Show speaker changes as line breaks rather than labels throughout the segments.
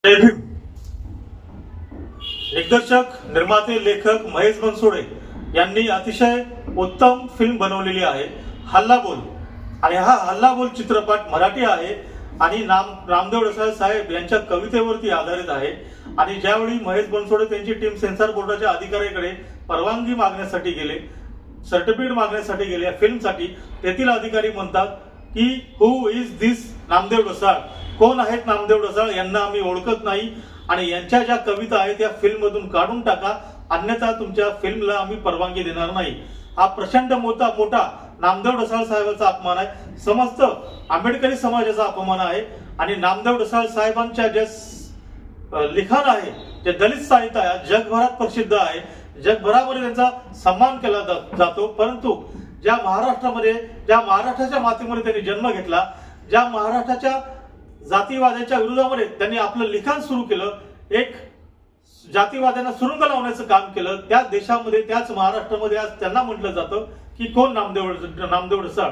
जय भीम। दिग्दर्शक, निर्माते, लेखक महेश बनसोडे यांनी अतिशय उत्तम फिल्म बनवलेली आहे हल्ला बोल। आणि हा हल्ला बोल चित्रपट मराठी आहे आणि रामदेव ढसाळ साहेब यांच्या कवितेवरती आधारित आहे। आणि ज्यावेळी महेश बनसोडे त्यांची टीम सेन्सॉर बोर्डाच्या अधिकाऱ्याकडे परवानगी मागण्यासाठी गेले, सर्टिफिकेट मागण्यासाठी गेले या फिल्मसाठी, तेथील अधिकारी म्हणतात की हु इज दिस नामदेव ढसाळ, कोण आहेत नामदेव ढसाळ, यांना आम्ही ओळखत नाही आणि यांच्या ज्या कविता आहेत त्या फिल्म मधून काढून टाका, अन्यथा तुमच्या फिल्मला आम्ही परवानगी देणार नाही। हा प्रचंड मोठा नामदेव ढसाळ साहेबांचा अपमान आहे, समस्त आंबेडकरी समाजाचा अपमान आहे। आणि नामदेव ढसाळ साहेबांच्या जे लिखाण आहे, जे दलित साहित्य आहे, जगभरात प्रसिद्ध आहे, जगभरामध्ये त्यांचा सन्मान केला जातो। परंतु ज्या महाराष्ट्रामध्ये, ज्या महाराष्ट्राच्या मातीमध्ये त्यांनी जन्म घेतला, ज्या महाराष्ट्राच्या जातीवादाच्या विरोधामध्ये त्यांनी आपलं लिखाण सुरू केलं, एक जातीवाद्यांना सुरुंग लावण्याचं काम केलं, त्या देशामध्ये, त्याच महाराष्ट्रामध्ये आज त्यांना म्हटलं जातं की कोण नामदेव ढसाळ।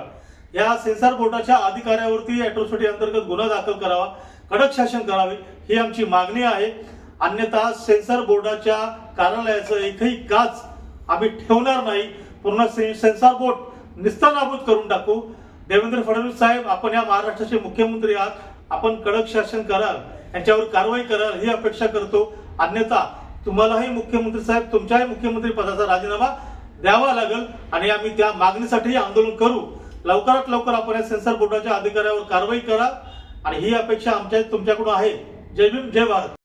या सेन्सॉर बोर्डाच्या अधिकाऱ्यावरती अॅट्रॉसिटी अंतर्गत गुन्हा दाखल करावा, कडक शासन करावे ही आमची मागणी आहे। अन्यथा सेन्सॉर बोर्डाच्या कार्यालयाचं एकही काच आम्ही ठेवणार नाही, पूर्ण सेन्सॉर बोर्ड निस्तानाबूत करून टाकू। देवेंद्र फडणवीस साहेब, आपण या महाराष्ट्राचे मुख्यमंत्री आहात, आपण कडक शासन कराल, यांच्यावर कारवाई कराल ही अपेक्षा करतो। अन्यथा तुम्हालाही मुख्यमंत्री साहेब, तुमच्याही मुख्यमंत्री पदाचा राजीनामा द्यावा लागेल आणि आम्ही त्या मागणीसाठी आंदोलन करू। लवकरात लवकर आपण या सेन्सॉर बोर्डाच्या अधिकाऱ्यावर कारवाई करा आणि ही अपेक्षा आमच्या तुमच्याकडून आहे। जय भीम, जय भारत।